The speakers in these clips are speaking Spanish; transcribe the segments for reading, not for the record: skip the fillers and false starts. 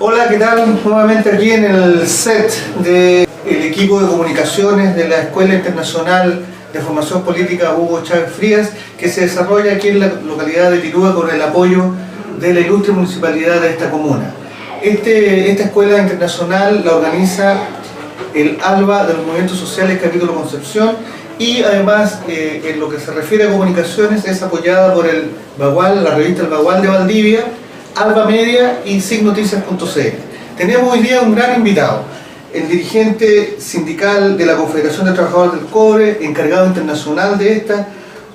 Hola, ¿qué tal? Nuevamente aquí en el set del equipo de comunicaciones de la Escuela Internacional de Formación Política Hugo Chávez Frías, que se desarrolla aquí en la localidad de Tirúa con el apoyo de la ilustre municipalidad de esta comuna. Esta escuela internacional la organiza el ALBA de los Movimientos Sociales Capítulo Concepción, y además en lo que se refiere a comunicaciones es apoyada por el Bagual, la revista El Bagual de Valdivia, Alba Media y signoticias.cl. Tenemos hoy día un gran invitado, el dirigente sindical de la Confederación de Trabajadores del Cobre, encargado internacional de esta,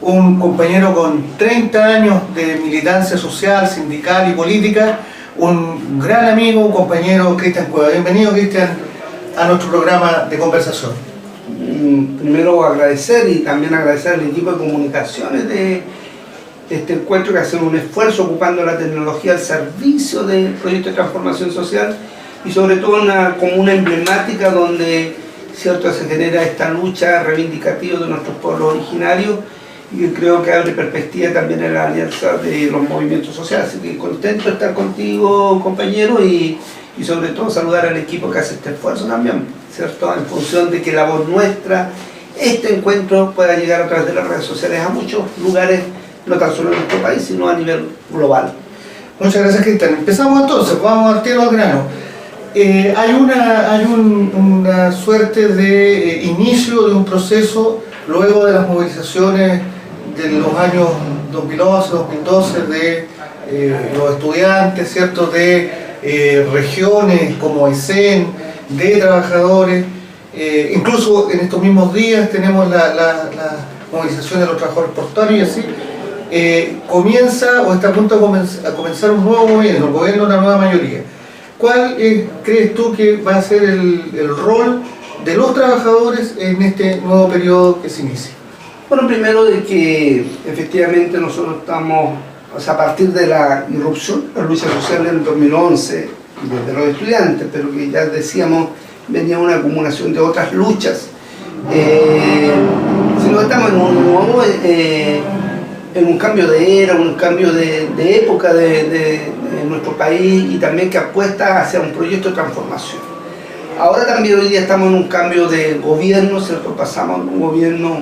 un compañero con 30 años de militancia social, sindical y política, un gran amigo, un compañero, Cristian Cueva. Bienvenido, Cristian, a nuestro programa de conversación. Primero agradecer y también agradecer al equipo de comunicaciones de este encuentro, que hacen un esfuerzo ocupando la tecnología al servicio del proyecto de transformación social, y sobre todo una comuna emblemática donde, cierto, se genera esta lucha reivindicativa de nuestros pueblos originarios, y que creo que abre perspectiva también en la alianza de los movimientos sociales. Así que contento de estar contigo, compañero, y sobre todo saludar al equipo que hace este esfuerzo también, ¿cierto?, en función de que la voz nuestra, este encuentro, pueda llegar a través de las redes sociales a muchos lugares, no tan solo en nuestro país, sino a nivel global. Muchas gracias, Cristian. Empezamos entonces, vamos al tiro al grano. Hay una suerte de inicio de un proceso luego de las movilizaciones de los años 2011, 2012 de los estudiantes, ¿cierto?, de regiones como Aysén, de trabajadores. Incluso en estos mismos días tenemos la movilización de los trabajadores portuarios, y así comienza o está a punto de comenzar un nuevo gobierno, el gobierno de una nueva mayoría. ¿Cuál crees tú que va a ser el rol de los trabajadores en este nuevo periodo que se inicia? Bueno, primero de que efectivamente nosotros estamos, o sea, a partir de la irrupción de la lucha social en el 2011, desde los estudiantes, pero que ya decíamos venía una acumulación de otras luchas, sino que estamos en un nuevo, en un cambio de era, un cambio de época de nuestro país, y también que apuesta hacia un proyecto de transformación. Ahora también hoy día estamos en un cambio de gobierno, ¿cierto? Pasamos de un gobierno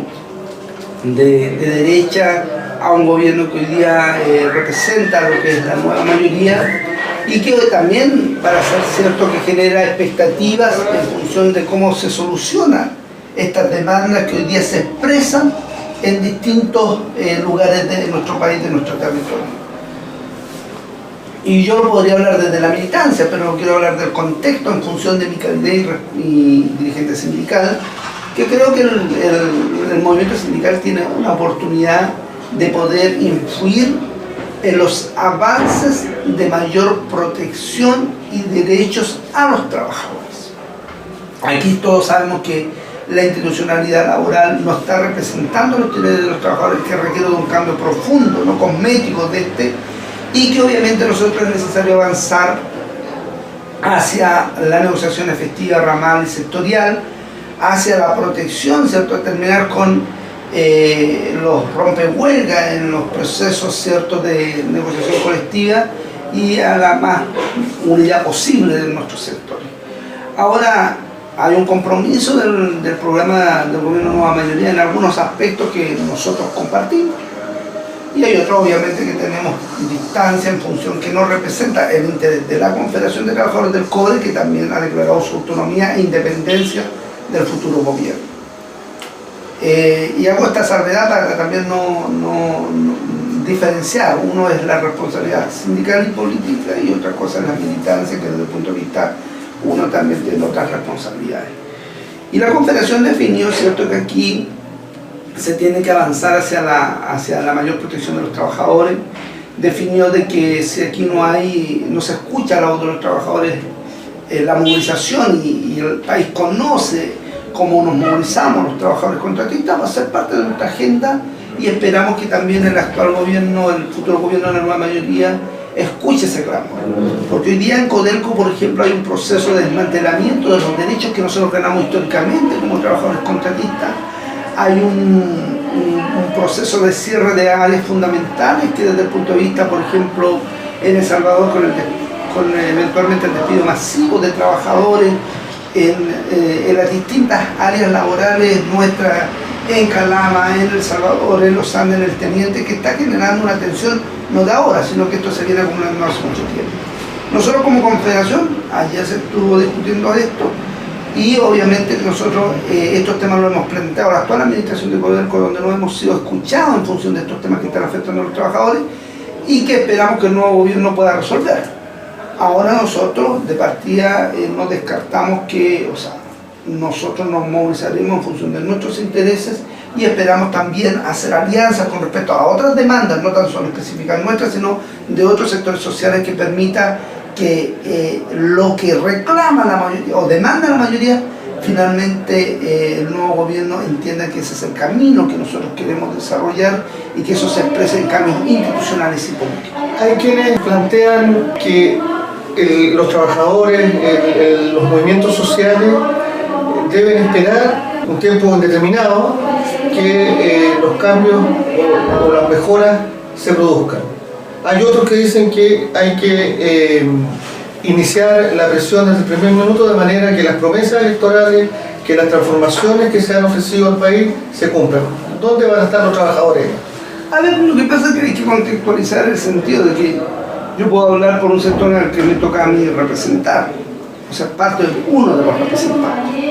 de derecha a un gobierno que hoy día representa lo que es la nueva mayoría, y que hoy también, para ser cierto, que genera expectativas en función de cómo se solucionan estas demandas que hoy día se expresan en distintos lugares de nuestro país, de nuestro territorio. Y yo no podría hablar desde la militancia, pero no quiero hablar del contexto en función de mi calidez y dirigente sindical, que creo que el movimiento sindical tiene una oportunidad de poder influir en los avances de mayor protección y derechos a los trabajadores. Aquí todos sabemos que la institucionalidad laboral no está representando los intereses de los trabajadores, que requiere de un cambio profundo, no cosmético de este, y que obviamente nosotros es necesario avanzar hacia la negociación efectiva ramal y sectorial, hacia la protección, ¿cierto?, terminar con los rompehuelgas en los procesos, ¿cierto?, de negociación colectiva, y a la más unidad posible de nuestros sectores. Ahora hay un compromiso del programa del gobierno de Nueva Mayoría en algunos aspectos que nosotros compartimos, y hay otros obviamente que tenemos distancia en función que no representa el interés de la Confederación de Trabajadores del Cobre, que también ha declarado su autonomía e independencia del futuro gobierno. Y hago esta salvedad para también no diferenciar. Uno es la responsabilidad sindical y política, y otra cosa es la militancia, que desde el punto de vista uno también tiene otras responsabilidades. Y la Confederación definió, ¿cierto?, que aquí se tiene que avanzar hacia la mayor protección de los trabajadores. Definió de que si aquí no se escucha la voz de los trabajadores, la movilización, y el país conoce cómo nos movilizamos los trabajadores contratistas, va a ser parte de nuestra agenda, y esperamos que también el actual gobierno, el futuro gobierno de la nueva mayoría, escuche ese clamor. Porque hoy día en Codelco, por ejemplo, hay un proceso de desmantelamiento de los derechos que nosotros ganamos históricamente como trabajadores contratistas. Hay un proceso de cierre de áreas fundamentales que, desde el punto de vista, por ejemplo, en El Salvador, eventualmente el despido masivo de trabajadores en las distintas áreas laborales nuestras, en Calama, en El Salvador, en Los Andes, en El Teniente, que está generando una tensión no de ahora, sino que esto se viene acumulando hace mucho tiempo. Nosotros como Confederación, ayer se estuvo discutiendo esto, y obviamente que nosotros estos temas los hemos planteado a la actual administración de Codelco, donde no hemos sido escuchados en función de estos temas que están afectando a los trabajadores y que esperamos que el nuevo gobierno pueda resolver. Ahora nosotros de partida no descartamos que, nosotros nos movilizaremos en función de nuestros intereses y esperamos también hacer alianzas con respecto a otras demandas, no tan solo específicas nuestras, sino de otros sectores sociales que permita que lo que reclama la mayoría o demanda la mayoría, finalmente el nuevo gobierno entienda que ese es el camino que nosotros queremos desarrollar y que eso se exprese en cambios institucionales y políticos. Hay quienes plantean que los trabajadores, los movimientos sociales deben esperar un tiempo indeterminado que los cambios o las mejoras se produzcan. Hay otros que dicen que hay que iniciar la presión desde el primer minuto de manera que las promesas electorales, que las transformaciones que se han ofrecido al país se cumplan. ¿Dónde van a estar los trabajadores? A ver, lo que pasa es que hay que contextualizar el sentido de que yo puedo hablar por un sector en el que me toca a mí representar, o sea, parte de uno de los representantes.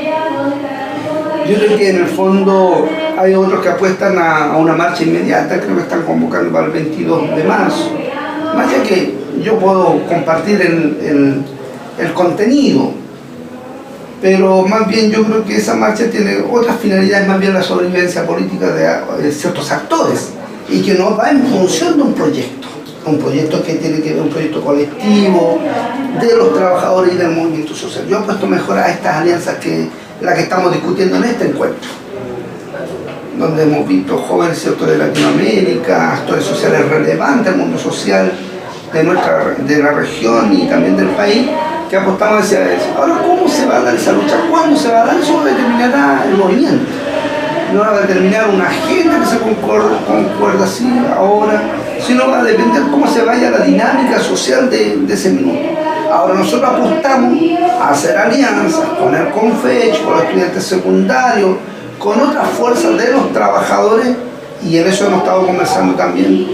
Yo creo que en el fondo hay otros que apuestan a una marcha inmediata, creo que están convocando para el 22 de marzo. Más allá que yo puedo compartir el contenido, pero más bien yo creo que esa marcha tiene otras finalidades, más bien la sobrevivencia política de ciertos actores, y que no va en función de un proyecto que tiene que ver un proyecto colectivo de los trabajadores y del movimiento social. Yo apuesto mejor a estas alianzas que la que estamos discutiendo en este encuentro, donde hemos visto jóvenes sectores de Latinoamérica, actores sociales relevantes del mundo social de la región y también del país, que apostamos hacia eso. Ahora, ¿cómo se va a dar esa lucha? ¿Cuándo se va a dar? Eso determinará el movimiento. No va a determinar una agenda que se concuerda así ahora, sino va a depender cómo se vaya la dinámica social de ese minuto. Ahora nosotros apostamos a hacer alianzas con el CONFECH, con los estudiantes secundarios, con otras fuerzas de los trabajadores, y en eso hemos estado conversando también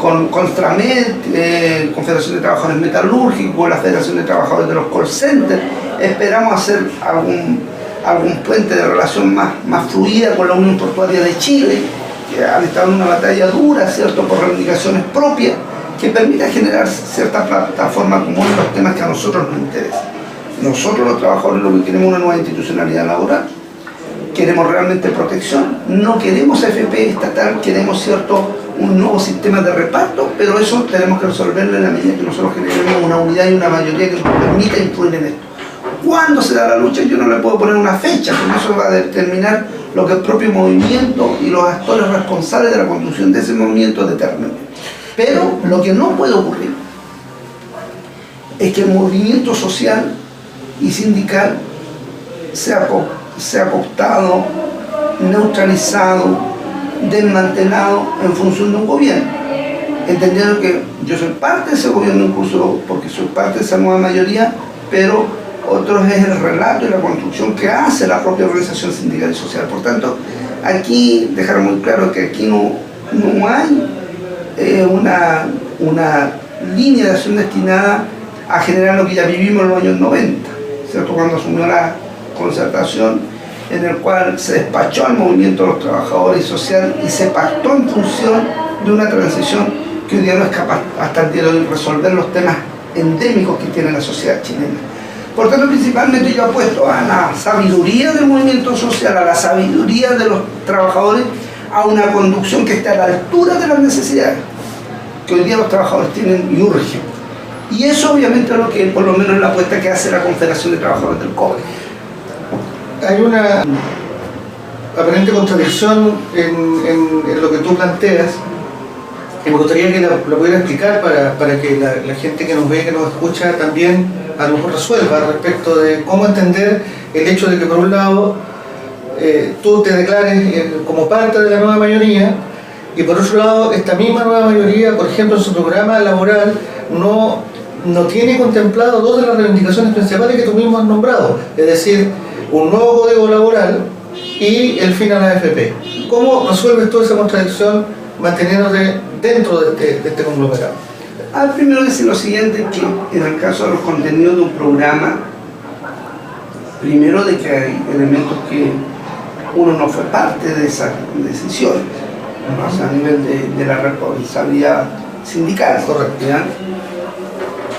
con Contramed, Confederación de Trabajadores Metalúrgicos, la Federación de Trabajadores de los Call Centers. Esperamos hacer algún puente de relación más fluida con la Unión Portuaria de Chile, que han estado en una batalla dura, ¿cierto?, por reivindicaciones propias, que permita generar cierta plataforma común en los temas que a nosotros nos interesan. Nosotros los trabajadores lo que queremos es una nueva institucionalidad laboral, queremos realmente protección, no queremos AFP estatal, queremos un nuevo sistema de reparto, pero eso tenemos que resolverlo en la medida que nosotros generemos una unidad y una mayoría que nos permita influir en esto. ¿Cuándo se da la lucha? Yo no le puedo poner una fecha, porque eso va a determinar lo que el propio movimiento y los actores responsables de la construcción de ese movimiento determinen. Pero lo que no puede ocurrir es que el movimiento social y sindical sea cooptado, neutralizado, desmantelado en función de un gobierno. Entendiendo que yo soy parte de ese gobierno incluso porque soy parte de esa nueva mayoría, pero otro es el relato y la construcción que hace la propia organización sindical y social. Por tanto, aquí dejar muy claro que aquí no hay una línea de acción destinada a generar lo que ya vivimos en los años 90, ¿cierto?, cuando asumió la concertación, en el cual se despachó al movimiento de los trabajadores y social y se pactó en función de una transición que hoy día no es capaz hasta el día de hoy de resolver los temas endémicos que tiene la sociedad chilena. Por tanto, principalmente yo apuesto a la sabiduría del movimiento social, a la sabiduría de los trabajadores, a una conducción que esté a la altura de las necesidades que hoy día los trabajadores tienen y urgen. Y eso obviamente es lo que, por lo menos, es la apuesta que hace la Confederación de Trabajadores del CODE. Hay una aparente contradicción en lo que tú planteas, y me gustaría que la pudiera explicar para que la gente que nos ve, que nos escucha, también a lo mejor resuelva respecto de cómo entender el hecho de que, por un lado, tú te declares como parte de la nueva mayoría, y por otro lado, esta misma nueva mayoría, por ejemplo, en su programa laboral, no no tiene contemplado dos de las reivindicaciones principales que tú mismo has nombrado, es decir, un nuevo código laboral y el fin a la AFP. ¿Cómo resuelves toda esa contradicción manteniéndote dentro de este conglomerado? Primero decir lo siguiente, que en el caso de los contenidos de un programa, primero de que hay elementos que uno no fue parte de esa decisión, ¿no? O sea, a nivel de la responsabilidad sindical. Correcto. ¿Ya?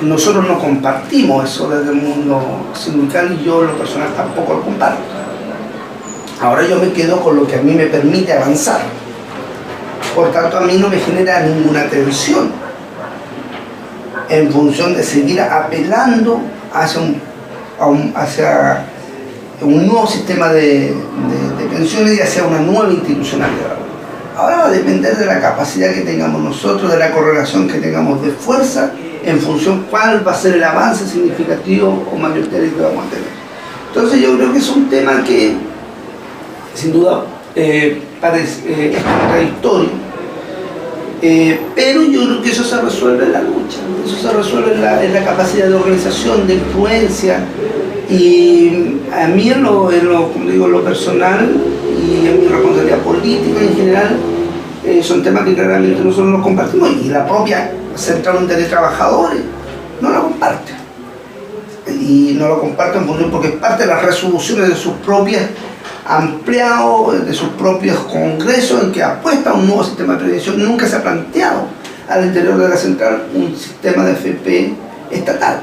Nosotros no compartimos eso desde el mundo sindical y yo en lo personal tampoco lo comparto. Ahora yo me quedo con lo que a mí me permite avanzar. Por tanto, a mí no me genera ninguna tensión en función de seguir apelando hacia un nuevo sistema de pensiones y hacia una nueva institucionalidad. Ahora va a depender de la capacidad que tengamos nosotros, de la correlación que tengamos de fuerza, en función cuál va a ser el avance significativo o mayoritario que vamos a tener. Entonces yo creo que es un tema que sin duda es contradictorio, pero yo creo que eso se resuelve en la lucha, eso se resuelve en la capacidad de organización, de influencia, y a mí como digo, en lo personal y en mi responsabilidad política en general, son temas que claramente nosotros no compartimos, y la propia Central de Trabajadores no lo comparte. Y no lo comparte en función porque es parte de las resoluciones de sus propias ampliados, de sus propios congresos, en que apuesta a un nuevo sistema de prevención. Nunca se ha planteado al interior de la Central un sistema de FP estatal.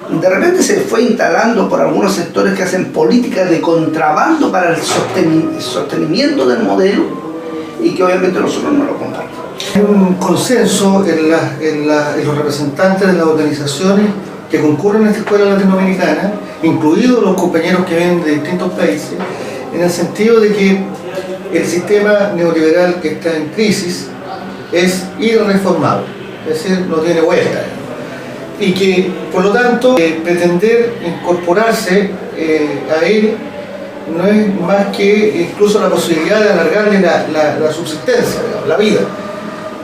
De repente se fue instalando por algunos sectores que hacen políticas de contrabando para el sostenimiento del modelo, y que obviamente nosotros no lo compartimos. Hay un consenso en los representantes de las organizaciones que concurren a esta escuela latinoamericana, incluidos los compañeros que vienen de distintos países, en el sentido de que el sistema neoliberal que está en crisis es irreformable, es decir, no tiene vuelta. Y que, por lo tanto, pretender incorporarse a él no es más que incluso la posibilidad de alargarle la subsistencia, digamos, la vida.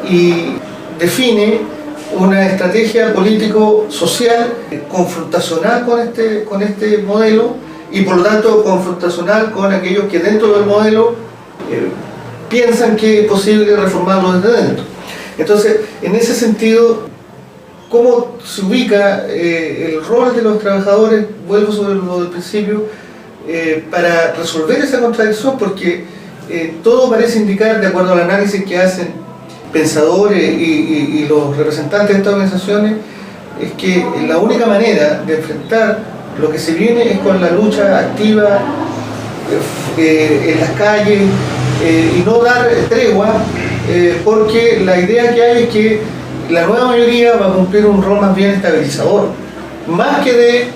Y define una estrategia político-social confrontacional con este modelo, y por lo tanto confrontacional con aquellos que dentro del modelo piensan que es posible reformarlo desde dentro. Entonces, en ese sentido, ¿cómo se ubica el rol de los trabajadores? Vuelvo sobre lo del principio, para resolver esa contradicción, porque todo parece indicar, de acuerdo al análisis que hacen pensadores y los representantes de estas organizaciones, es que la única manera de enfrentar lo que se viene es con la lucha activa en las calles, y no dar tregua, porque la idea que hay es que la nueva mayoría va a cumplir un rol más bien estabilizador, más que de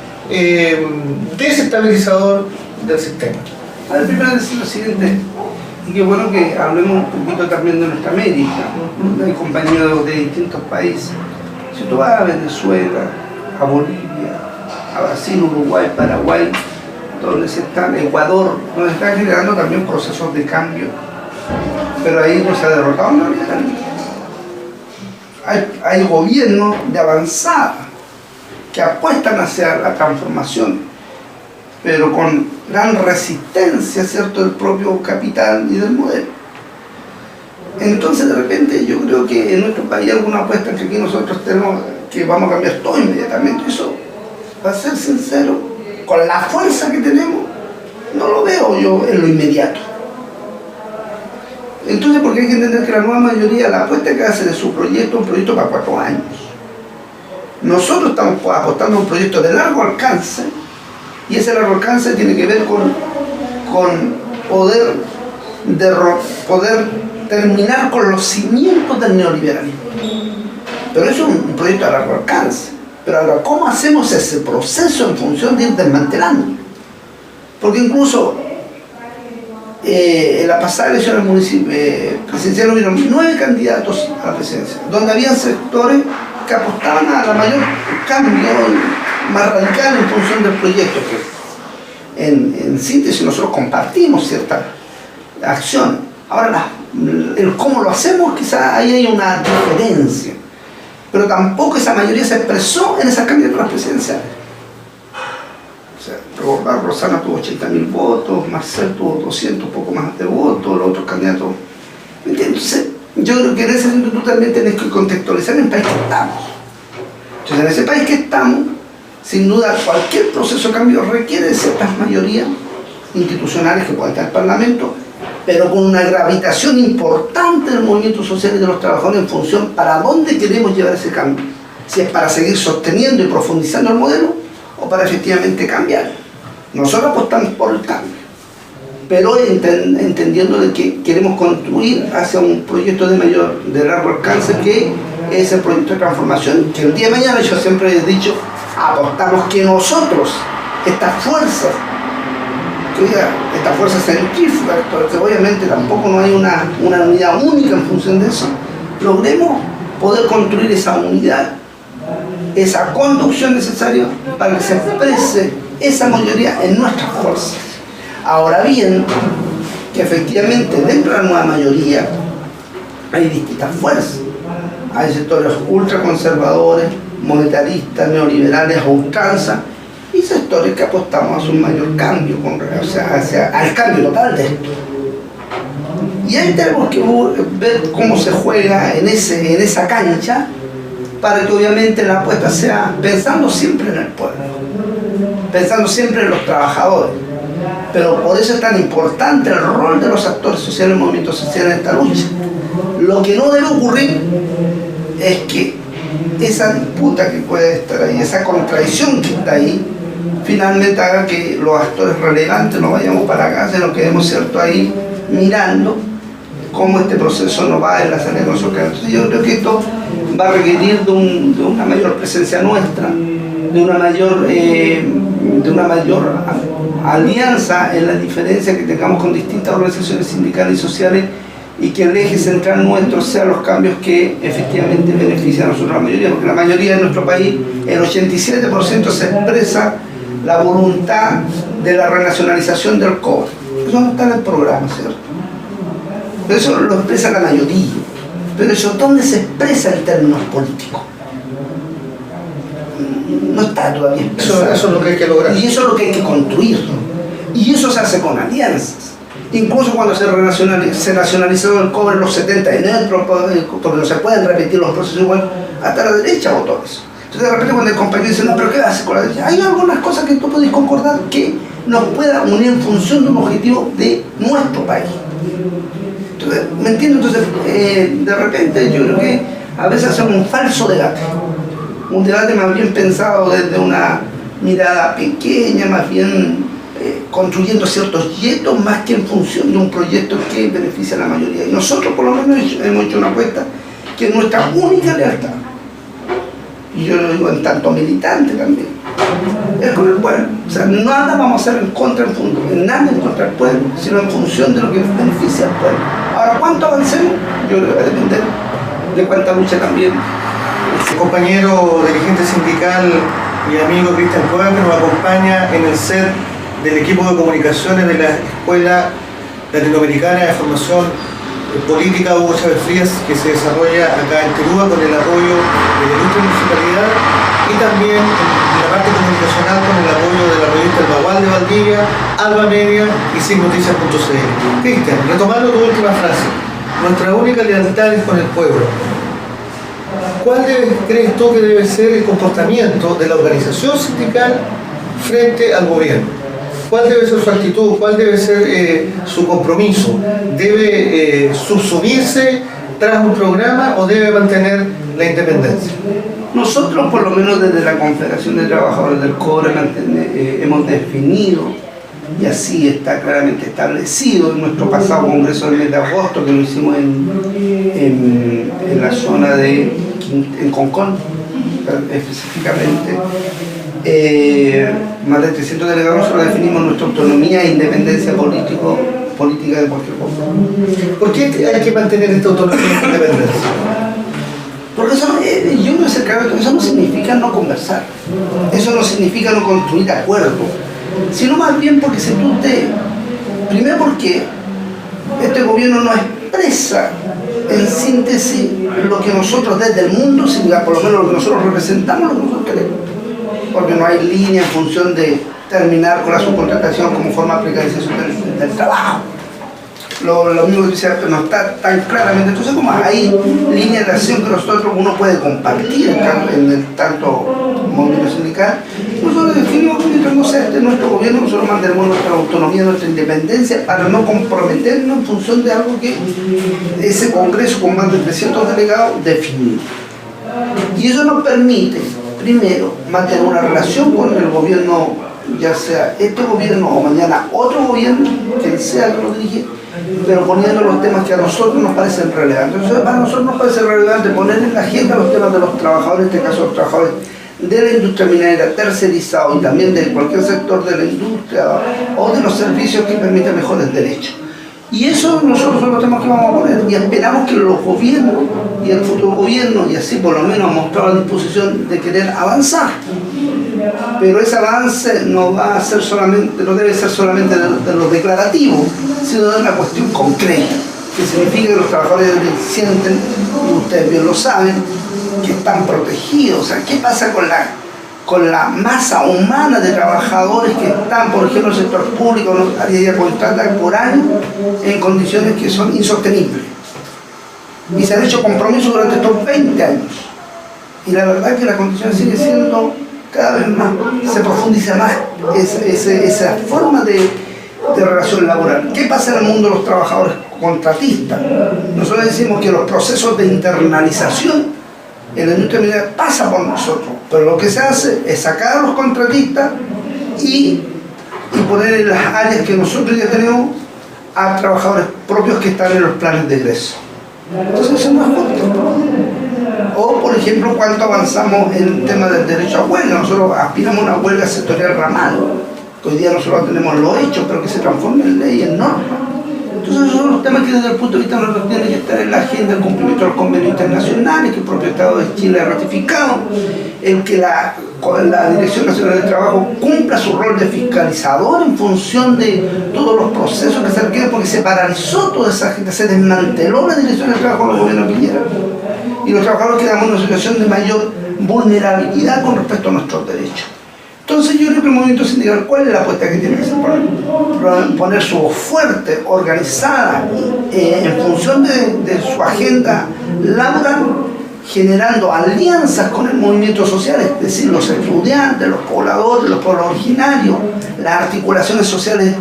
desestabilizador del sistema. Primero decir lo siguiente, y qué bueno que hablemos un poquito también de nuestra América, hay compañeros de distintos países. Si tú vas a Venezuela, a Bolivia, a Brasil, Uruguay, Paraguay, donde se están, Ecuador, donde están generando también procesos de cambio, pero ahí no se ha derrotado el neoliberalismo. Hay gobiernos de avanzada que apuestan hacia la transformación, pero con gran resistencia, ¿cierto?, del propio capital y del modelo. Entonces, de repente, yo creo que en nuestro país hay alguna apuesta que aquí nosotros tenemos, que vamos a cambiar todo inmediatamente. Eso, para ser sincero, con la fuerza que tenemos, no lo veo yo en lo inmediato. Entonces, porque hay que entender que la nueva mayoría, la apuesta que hace de su proyecto, un proyecto para 4 años. Nosotros estamos apostando a un proyecto de largo alcance, y ese largo alcance tiene que ver con poder terminar con los cimientos del neoliberalismo. Pero eso es un proyecto a largo alcance. Pero ahora, ¿cómo hacemos ese proceso en función de ir desmantelando? Porque incluso en la pasada elección presidencial hubieron 9 candidatos a la presidencia, donde había sectores que apostaban a la mayor cambio, más radical en función del proyecto, que en síntesis nosotros compartimos ciertas acciones. Ahora, el cómo lo hacemos, quizás ahí hay una diferencia. pero tampoco esa mayoría se expresó en esas candidaturas presidenciales. O sea, recordar, Rosana tuvo 80.000 votos, Marcel tuvo 200, poco más de votos, los otros candidatos. ¿Me entiendes? Entonces, yo creo que en ese sentido tú también tienes que contextualizar en el país que estamos. Entonces, en ese país que estamos, sin duda, cualquier proceso de cambio requiere de ciertas mayorías institucionales que pueda estar el Parlamento, pero con una gravitación importante del movimiento social y de los trabajadores en función para dónde queremos llevar ese cambio. Si es para seguir sosteniendo y profundizando el modelo o para efectivamente cambiar. Nosotros apostamos por el cambio, pero entendiendo de que queremos construir hacia un proyecto de largo alcance, que es el proyecto de transformación, que el día de mañana, yo siempre he dicho, apostamos que nosotros, estas fuerzas centrífugas, porque obviamente tampoco no hay una unidad única en función de eso, logremos poder construir esa unidad, esa conducción necesaria para que se exprese esa mayoría en nuestras fuerzas. Ahora bien, que efectivamente dentro de la nueva mayoría hay distintas fuerzas. Hay sectores ultraconservadores, monetaristas, neoliberales a ultranza, y sectores que apostamos a un mayor cambio, al cambio total de esto. Y ahí tenemos que ver cómo se juega en esa cancha, para que obviamente la apuesta sea pensando siempre en el pueblo, pensando siempre en los trabajadores. Pero por eso es tan importante el rol de los actores sociales, el movimiento social en esta lucha. Lo que no debe ocurrir es que esa disputa que puede estar ahí, esa contradicción que está ahí, finalmente haga que los actores relevantes nos vayamos para acá, y nos quedemos ahí mirando cómo este proceso nos va en la salida de nuestros casos. Entonces yo creo que esto va a requerir de una mayor presencia nuestra, de una mayor alianza en la diferencia que tengamos con distintas organizaciones sindicales y sociales, y que el eje central nuestro sean los cambios que efectivamente benefician a nosotros, la mayoría, porque la mayoría de nuestro país, el 87% se expresa la voluntad de la renacionalización del cobre. Eso no está en el programa, ¿cierto? Eso lo expresa la mayoría. Pero eso, ¿dónde se expresa en términos políticos? No está todavía expresado. Eso es lo que hay que lograr. Y eso es lo que hay que construir. Y eso se hace con alianzas. Incluso cuando se nacionalizó el cobre en los 70 porque no se pueden repetir los procesos igual, hasta la derecha votó eso. Entonces de repente cuando el compañero dice, no, pero ¿qué hace con la derecha? Hay algunas cosas que tú podés concordar que nos pueda unir en función de un objetivo de nuestro país. Entonces, ¿me entiendes? Entonces, de repente yo creo que a veces hacemos un falso debate. Un debate más bien pensado desde una mirada pequeña, más bien construyendo ciertos hitos, más que en función de un proyecto que beneficia a la mayoría. Y nosotros por lo menos hemos hecho una apuesta que es nuestra única lealtad. Y yo lo digo en tanto militante también. Es con el pueblo. O sea, nada vamos a hacer en nada en contra del pueblo, sino en función de lo que beneficia al pueblo. Ahora, ¿cuánto avancemos? Yo creo que va a depender de cuánta lucha también. El compañero dirigente sindical y amigo Cristian Cueva, que nos acompaña en el set del equipo de comunicaciones de la Escuela Latinoamericana de Formación Política Hugo Chávez Frías, que se desarrolla acá en Tirúa con el apoyo de la ilustre municipalidad, y también en la parte comunicacional con el apoyo de la revista El Bagual de Valdivia, Alba Media y SIGNoticias.cl. Cristian, retomando tu última frase, nuestra única lealtad es con el pueblo. ¿Cuál crees tú que debe ser el comportamiento de la organización sindical frente al gobierno? ¿Cuál debe ser su actitud? ¿Cuál debe ser su compromiso? ¿Debe subsumirse tras un programa o debe mantener la independencia? Nosotros, por lo menos desde la Confederación de Trabajadores del Cobre, hemos definido, y así está claramente establecido en nuestro pasado congreso del mes de agosto, que lo hicimos en la zona en Concón, específicamente, más de 300 delegados, nosotros definimos nuestra autonomía e independencia política de cualquier cosa. ¿Por qué hay que mantener esta autonomía e independencia? Porque eso, yo me voy a claro que eso no significa no conversar, eso no significa no construir acuerdos, sino más bien porque primero porque este gobierno no expresa en síntesis lo que nosotros desde el mundo sindical, por lo menos lo que nosotros representamos, lo que nosotros queremos. Porque no hay línea en función de terminar con la subcontratación como forma de precarización del trabajo. Lo único que dice no está tan claramente. Entonces, como hay líneas de acción que uno puede compartir en el tanto movimiento sindical, nosotros definimos que mientras no sea nuestro gobierno, nosotros mantenemos nuestra autonomía, nuestra independencia, para no comprometernos en función de algo que ese Congreso con más de 300 delegados definió. Y eso nos permite, primero, mantener una relación con el gobierno, ya sea este gobierno o mañana otro gobierno, quien sea que lo dirige, pero poniendo los temas que a nosotros nos parecen relevantes. Entonces, para nosotros nos parece relevante poner en la agenda los temas de los trabajadores, en este caso los trabajadores de la industria minera tercerizado y también de cualquier sector de la industria o de los servicios que permiten mejores derechos. Y eso nosotros son los temas que vamos a poner y esperamos que los gobiernos y el futuro gobierno, y así por lo menos ha mostrado la disposición de querer avanzar. Pero ese avance no va a ser solamente, no debe ser solamente de lo declarativo, sino de una cuestión concreta, que significa que los trabajadores sienten, y ustedes bien lo saben, que están protegidos. O sea, ¿qué pasa con la masa humana de trabajadores que están, por ejemplo, en el sector público, ya contratan por año en condiciones que son insostenibles? Y se han hecho compromisos durante estos 20 años. Y la verdad es que la condición sigue siendo cada vez más, se profundiza más esa forma de relación laboral. ¿Qué pasa en el mundo de los trabajadores contratistas? Nosotros decimos que los procesos de internalización en la industria minera pasa por nosotros, pero lo que se hace es sacar a los contratistas y poner en las áreas que nosotros ya tenemos a trabajadores propios que están en los planes de egreso. Entonces eso no es justo. O, por ejemplo, cuánto avanzamos en el tema del derecho a huelga. Nosotros aspiramos a una huelga sectorial ramal, que hoy día nosotros tenemos lo hecho, pero que se transforme en ley, en norma. Entonces esos son los temas que desde el punto de vista nosotros tienen que estar en la agenda, el cumplimiento de los convenios internacionales que el propio Estado de Chile ha ratificado, el que la Dirección Nacional del Trabajo cumpla su rol de fiscalizador en función de todos los procesos que se requieren, porque se paralizó toda esa gente, se desmanteló la Dirección del Trabajo con el gobierno de Piñera. Y los trabajadores quedamos en una situación de mayor vulnerabilidad con respecto a nuestros derechos. Entonces yo creo que el movimiento sindical, ¿cuál es la apuesta que tiene que hacer? Poner su voz fuerte, organizada, en función de su agenda laboral, generando alianzas con el movimiento social, es decir, los estudiantes, los pobladores, los pueblos originarios, las articulaciones sociales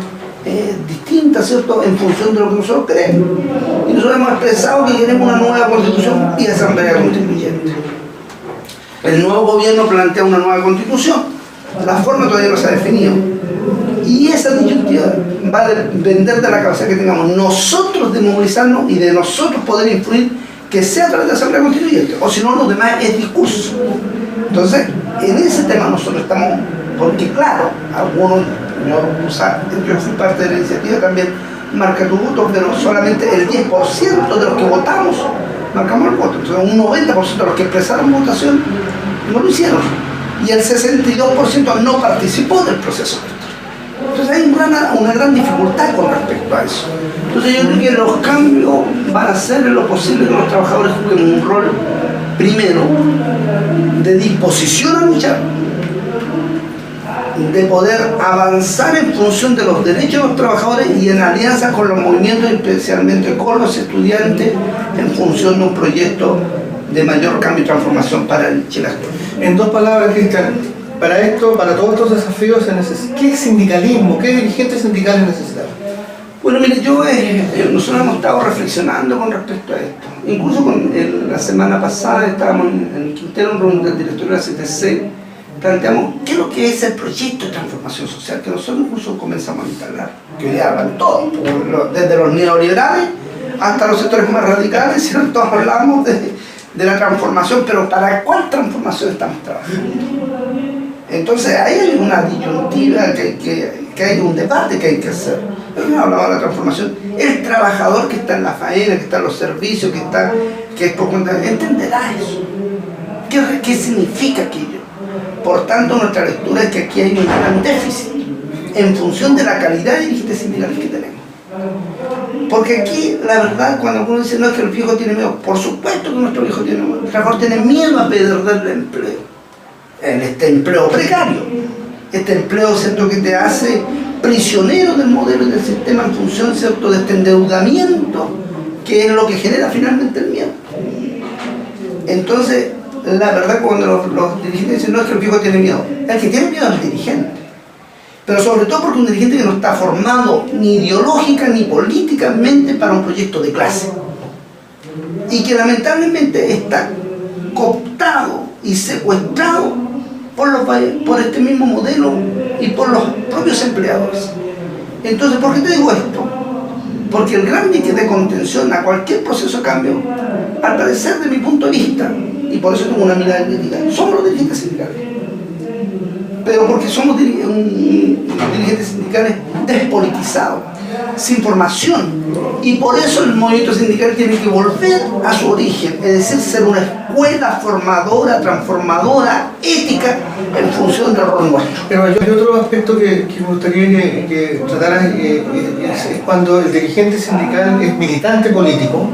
distintas, ¿cierto?, en función de lo que nosotros queremos. Y nosotros hemos expresado que queremos una nueva constitución y asamblea constituyente. El nuevo gobierno plantea una nueva constitución. La forma todavía no se ha definido. Y esa disyuntiva va a depender de la capacidad que tengamos nosotros de movilizarnos y de nosotros poder influir, que sea a través de la asamblea constituyente. O si no, lo demás es discurso. Entonces, en ese tema nosotros estamos, porque claro, algunos, yo fui parte de la iniciativa también, marca tu voto, pero solamente el 10% de los que votamos marcamos el voto. Entonces un 90% de los que expresaron votación no lo hicieron. Y el 62% no participó del proceso. Entonces hay una gran dificultad con respecto a eso. Entonces yo creo que los cambios van a ser en lo posible que los trabajadores jueguen un rol, primero, de disposición a luchar, de poder avanzar en función de los derechos de los trabajadores y en alianza con los movimientos, especialmente con los estudiantes, en función de un proyecto de mayor cambio y transformación para el Chile actual. En dos palabras, Cristian, para esto, para todos estos desafíos, ¿qué sindicalismo, qué dirigentes sindicales necesitamos? Bueno, mire, nosotros hemos estado reflexionando con respecto a esto. Incluso la semana pasada estábamos en el Quintero, en reunión del directorio de la CTC, planteamos qué es lo que es el proyecto de transformación social que nosotros incluso comenzamos a instalar, que hoy día hablan todos, desde los neoliberales hasta los sectores más radicales, ¿cierto? Todos hablamos de la transformación, pero ¿para cuál transformación estamos trabajando? Entonces ahí hay una disyuntiva, que hay un debate que hay que hacer. Pero no hablaba de la transformación. El trabajador que está en la faena, que está en los servicios, que es por cuenta, entenderá eso. ¿Qué significa aquello? Por tanto, nuestra lectura es que aquí hay un gran déficit en función de la calidad de dirigentes sindicales que tenemos. Porque aquí, la verdad, cuando uno dice, no, es que el viejo tiene miedo, por supuesto que nuestro viejo tiene miedo. El trabajador tiene miedo a perder el empleo. En este empleo precario. Este empleo, ¿cierto?, que te hace prisionero del modelo y del sistema en función, ¿cierto?, de este endeudamiento, que es lo que genera finalmente el miedo. Entonces, la verdad, cuando los dirigentes dicen, no, es que el viejo tiene miedo, el que tiene miedo es el dirigente. Pero sobre todo porque un dirigente que no está formado ni ideológica ni políticamente para un proyecto de clase. Y que lamentablemente está cooptado y secuestrado por este mismo modelo y por los propios empleadores. Entonces, ¿por qué te digo esto? Porque el gran dique de contención a cualquier proceso de cambio, al parecer, de mi punto de vista, y por eso tengo una mirada crítica, somos los dirigentes sindicales. Pero porque somos dirigentes sindicales despolitizados, sin formación. Y por eso el movimiento sindical tiene que volver a su origen, es decir, ser una escuela formadora, transformadora, ética, en función del rol nuestro. Pero hay otro aspecto que me gustaría que trataras, es cuando el dirigente sindical es militante político,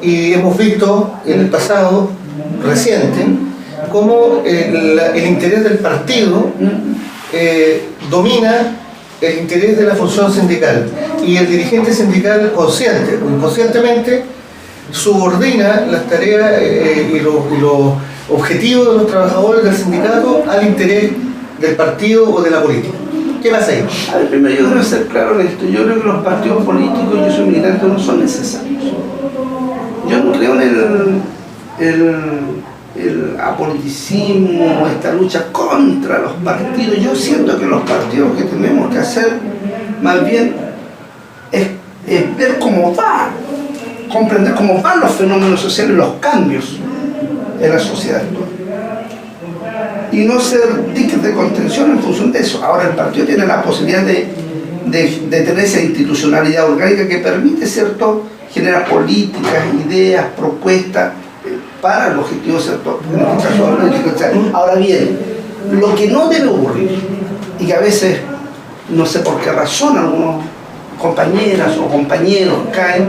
y hemos visto en el pasado reciente cómo el interés del partido domina el interés de la función sindical, y el dirigente sindical, consciente o inconscientemente, subordina las tareas y los objetivos de los trabajadores del sindicato al interés del partido o de la política. ¿Qué pasa ahí? A ver, primero yo debo ser claro en esto. Yo creo que los partidos políticos, yo soy militante, no son necesarios. Yo no creo en el apoliticismo, esta lucha contra los partidos. Yo siento que los partidos que tenemos que hacer, más bien, es ver cómo va, comprender cómo van los fenómenos sociales, los cambios en la sociedad actual. Y no ser diques de contención en función de eso. Ahora el partido tiene la posibilidad de tener esa institucionalidad orgánica que permite, ¿cierto?, generar políticas, ideas, propuestas para el objetivo, ¿cierto?, en este caso. Ahora bien, lo que no debe ocurrir, y que a veces, no sé por qué razón, algunos compañeras o compañeros caen,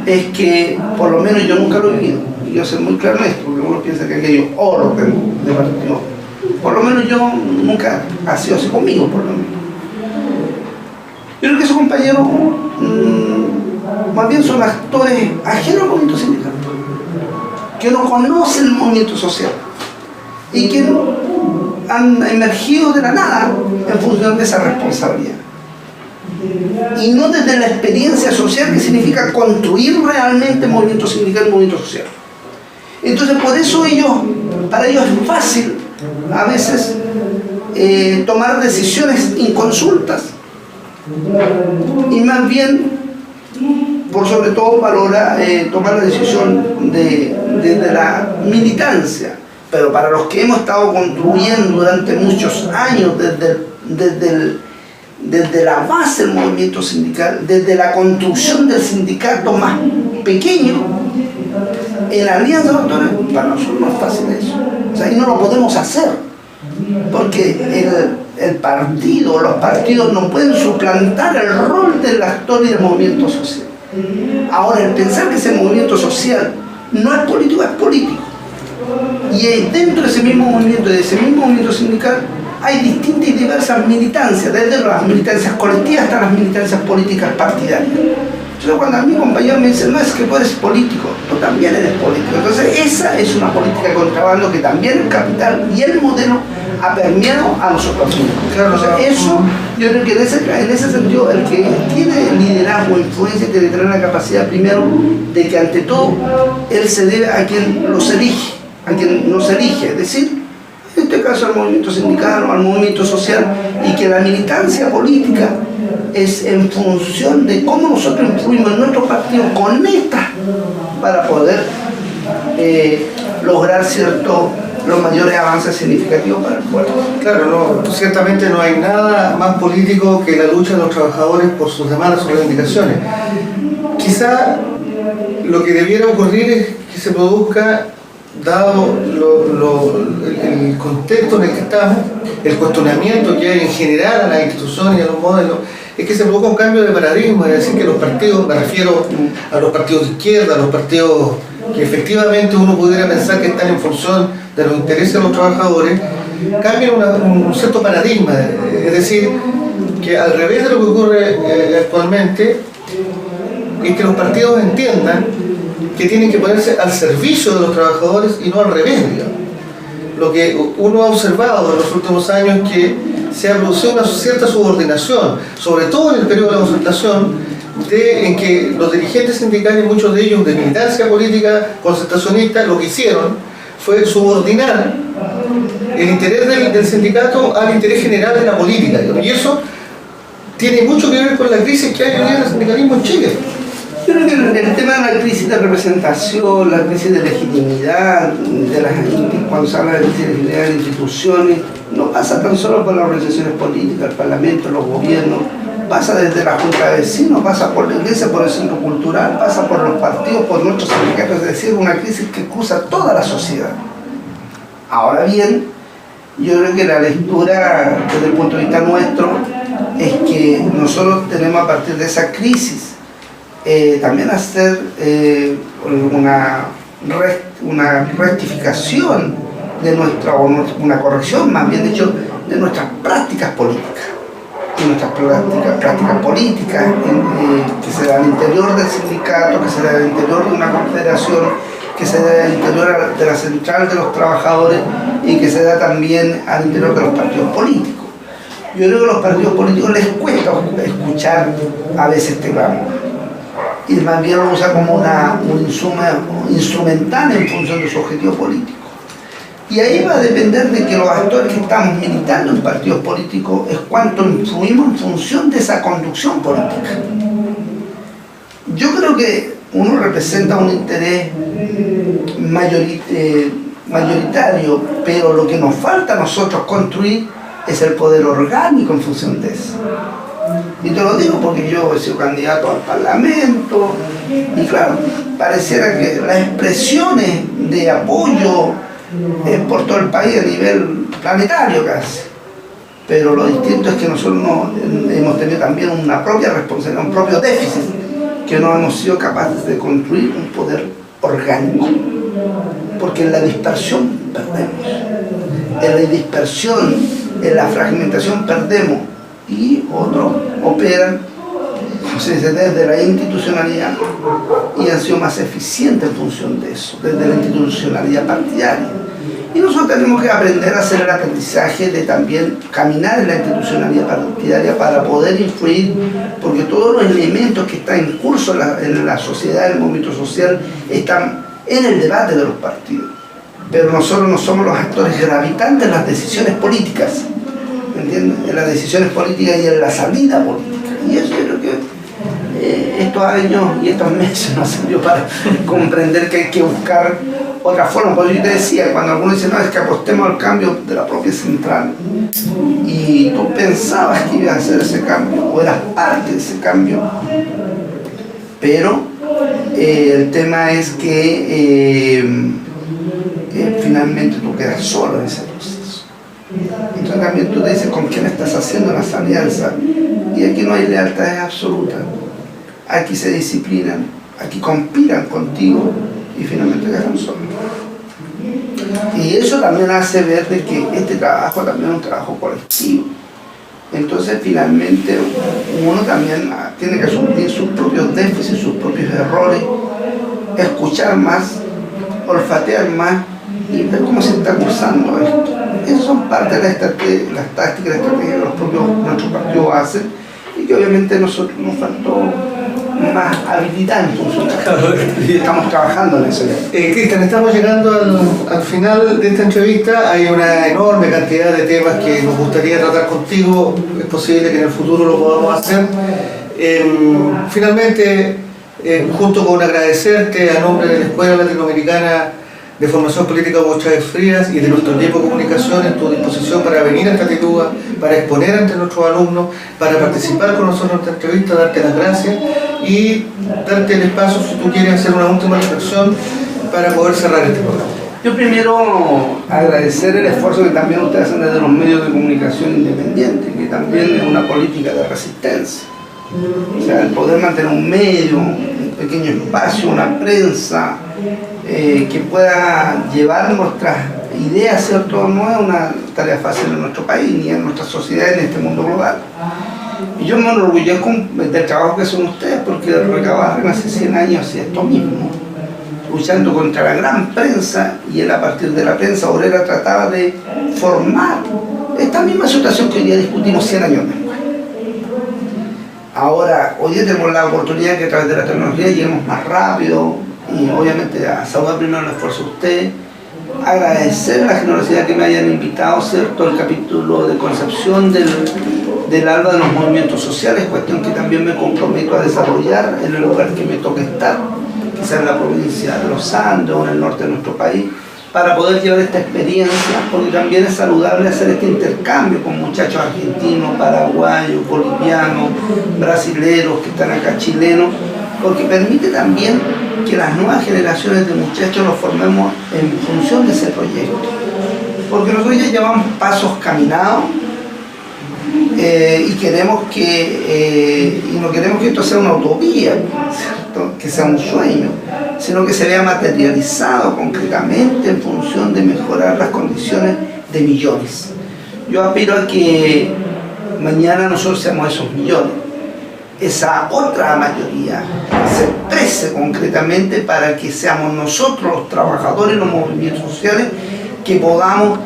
es que, por lo menos yo nunca lo he vivido, y yo soy muy claro en esto, porque uno piensa que aquello es orden de partido. Por lo menos yo nunca ha sido así conmigo, por lo menos. Yo creo que esos compañeros más bien son actores ajenos al movimiento sindical, que no conocen el movimiento social y que han emergido de la nada en función de esa responsabilidad. Y no desde la experiencia social, que significa construir realmente movimiento sindical y movimiento social. Entonces, por eso para ellos es fácil a veces tomar decisiones inconsultas, y más bien, por sobre todo, valora tomar la decisión desde la militancia. Pero para los que hemos estado construyendo durante muchos años desde la base del movimiento sindical, desde la construcción del sindicato más pequeño, en alianza, doctores, para nosotros no es fácil eso. O sea, y no lo podemos hacer, porque el partido, los partidos no pueden suplantar el rol del actor y del movimiento social. Ahora, el pensar que ese movimiento social no es político, es político. Y dentro de ese mismo movimiento sindical, hay distintas y diversas militancias, desde las militancias colectivas hasta las militancias políticas partidarias. Entonces, cuando a mi compañero me dice, no, es que tú eres político, tú también eres político. Entonces, esa es una política de contrabando que también el capital y el modelo ha permeado a nosotros mismos. Claro, o sea, eso, yo creo que en ese sentido, el que tiene liderazgo, influencia, tiene que tener la capacidad, primero, de que ante todo, él se debe a quien los elige, a quien nos elige, es decir, en este caso al movimiento sindical o al movimiento social, y que la militancia política es en función de cómo nosotros influimos en nuestro partido, conecta para poder lograr los mayores avances significativos para el pueblo. Claro, no, ciertamente no hay nada más político que la lucha de los trabajadores por sus demandas, sus reivindicaciones. Quizá lo que debiera ocurrir es que se produzca, dado el contexto en el que estamos, el cuestionamiento que hay en general a las instituciones y a los modelos, es que se provoca un cambio de paradigma, es decir, que los partidos, me refiero a los partidos de izquierda, a los partidos que efectivamente uno pudiera pensar que están en función de los intereses de los trabajadores, cambian un cierto paradigma, es decir, que al revés de lo que ocurre actualmente, es que los partidos entiendan que tienen que ponerse al servicio de los trabajadores y no al revés, digamos. Lo que uno ha observado en los últimos años es que se ha producido una cierta subordinación, sobre todo en el periodo de la concertación, en que los dirigentes sindicales, muchos de ellos de militancia política concertacionista, lo que hicieron fue subordinar el interés del sindicato al interés general de la política, digamos. Y eso tiene mucho que ver con la crisis que hay hoy en el sindicalismo en Chile. Yo creo que el tema de la crisis de representación, la crisis de legitimidad, cuando se habla de legitimidad de instituciones, no pasa tan solo por las organizaciones políticas, el Parlamento, los gobiernos, pasa desde la Junta de Vecinos, pasa por la Iglesia, por el Centro Cultural, pasa por los partidos, por nuestros sindicatos, es decir, una crisis que cruza toda la sociedad. Ahora bien, yo creo que la lectura desde el punto de vista nuestro es que nosotros tenemos a partir de esa crisis también hacer una rectificación de una corrección, más bien dicho, de nuestras prácticas políticas. De nuestras prácticas políticas que se dan al interior del sindicato, que se dan al interior de una confederación, que se da al interior de la central de los trabajadores y que se da también al interior de los partidos políticos. Yo creo que a los partidos políticos les cuesta escuchar a veces este clamor. Y más bien lo usa como un instrumental en función de su objetivo político. Y ahí va a depender de que los actores que estamos militando en partidos políticos es cuánto influimos en función de esa conducción política. Yo creo que uno representa un interés mayoritario, pero lo que nos falta a nosotros construir es el poder orgánico en función de eso. Y te lo digo porque yo he sido candidato al Parlamento y claro, pareciera que las expresiones de apoyo por todo el país a nivel planetario casi, pero lo distinto es que nosotros hemos tenido también una propia responsabilidad, un propio déficit, que no hemos sido capaces de construir un poder orgánico, porque en la dispersión perdemos, en la dispersión, en la fragmentación perdemos, y otros operan desde la institucionalidad y han sido más eficientes en función de eso, desde la institucionalidad partidaria. Y nosotros tenemos que aprender a hacer el aprendizaje de también caminar en la institucionalidad partidaria para poder influir, porque todos los elementos que están en curso en la sociedad, en el movimiento social, están en el debate de los partidos. Pero nosotros no somos los actores gravitantes en las decisiones políticas, ¿me entiendes? En las decisiones políticas y en la salida política. Y eso yo creo que estos años y estos meses nos sirvió para comprender que hay que buscar otra forma. Porque yo te decía, cuando algunos dicen, no, es que apostemos al cambio de la propia central, y tú pensabas que ibas a hacer ese cambio, o eras parte de ese cambio, pero el tema es que finalmente tú quedas solo en ese proceso. Entonces también tú te dices con quién estás haciendo las alianzas, y aquí no hay lealtades absolutas, aquí se disciplinan, aquí conspiran contigo y finalmente quedan solos. Y eso también hace ver de que este trabajo también es un trabajo colectivo. Entonces finalmente uno también tiene que asumir sus propios déficits, sus propios errores, escuchar más, olfatear más y ver cómo se está cursando esto. Esas son parte de las tácticas y la estrategia que nuestros partidos hacen, y que obviamente nosotros nos faltó más habilidad en función de estamos trabajando en eso. Cristian, estamos llegando al final de esta entrevista. Hay una enorme cantidad de temas que nos gustaría tratar contigo. Es posible que en el futuro lo podamos hacer. Finalmente, junto con agradecerte a nombre de la Escuela Latinoamericana de Formación Política Hugo Chávez Frías y de nuestro equipo de comunicación, en tu disposición para venir a esta Taticúa, para exponer ante nuestros alumnos, para participar con nosotros en esta entrevista, darte las gracias y darte el espacio, si tú quieres hacer una última reflexión, para poder cerrar este programa. Yo primero agradecer el esfuerzo que también ustedes hacen desde los medios de comunicación independientes, que también es una política de resistencia. O sea, el poder mantener un medio, un pequeño espacio, una prensa que pueda llevar nuestras ideas, ¿cierto? No es una tarea fácil en nuestro país, ni en nuestra sociedad, en este mundo global. Y yo me enorgullezco del trabajo que hacen ustedes, porque Recabarren hace 100 años hacía esto mismo, luchando contra la gran prensa, y él a partir de la prensa obrera trataba de formar esta misma situación que hoy día discutimos 100 años después. Ahora, hoy día tenemos la oportunidad que a través de la tecnología lleguemos más rápido, y obviamente a saludar primero el esfuerzo de usted, agradecer la generosidad que me hayan invitado, ¿cierto?, el capítulo de concepción del ALBA de los movimientos sociales, cuestión que también me comprometo a desarrollar en el lugar que me toca estar, quizás en la provincia de los Andes o en el norte de nuestro país, para poder llevar esta experiencia, porque también es saludable hacer este intercambio con muchachos argentinos, paraguayos, bolivianos, brasileros que están acá, chilenos, porque permite también que las nuevas generaciones de muchachos los formemos en función de ese proyecto. Porque nosotros ya llevamos pasos caminados y queremos y no queremos que esto sea una utopía, ¿cierto?, que sea un sueño, sino que se vea materializado concretamente en función de mejorar las condiciones de millones. Yo aspiro a que mañana nosotros seamos esos millones, esa otra mayoría se exprese concretamente para que seamos nosotros los trabajadores, los movimientos sociales, que podamos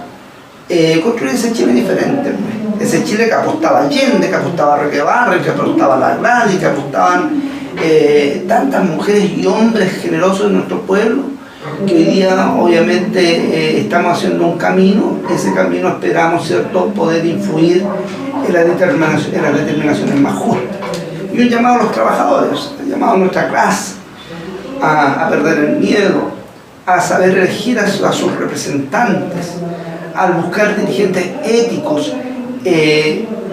construir ese Chile diferente, ese Chile que apostaba a Allende, que apostaba a Recabarren, que apostaba a la Gladys, que apostaban tantas mujeres y hombres generosos de nuestro pueblo, que hoy día obviamente estamos haciendo un camino. Ese camino esperamos, ¿cierto?, poder influir en las determinaciones más justas. Y un llamado a los trabajadores, un llamado a nuestra clase a perder el miedo, a saber elegir a sus representantes, al buscar dirigentes éticos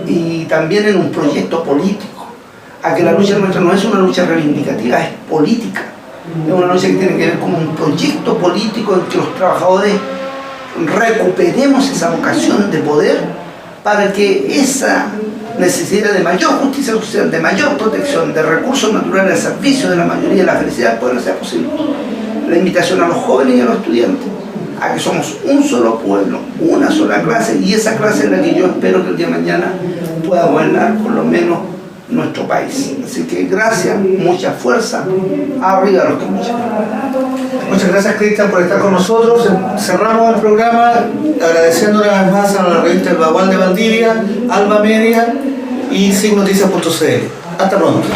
y también en un proyecto político, a que la lucha nuestra no es una lucha reivindicativa, es política, es una lucha que tiene que ver con un proyecto político en que los trabajadores recuperemos esa vocación de poder para que esa necesidad de mayor justicia social, de mayor protección, de recursos naturales al servicio de la mayoría de la felicidad del pueblo sea posible. La invitación a los jóvenes y a los estudiantes a que somos un solo pueblo, una sola clase, y esa clase es la que yo espero que el día de mañana pueda gobernar por lo menos nuestro país. Así que gracias, mucha fuerza, arriba los que luchan. Muchas gracias, Cristian, por estar con nosotros. Cerramos el programa agradeciendo una vez más a la revista El Bagual de Valdivia, Alba Media y signoticias.cl. Hasta pronto.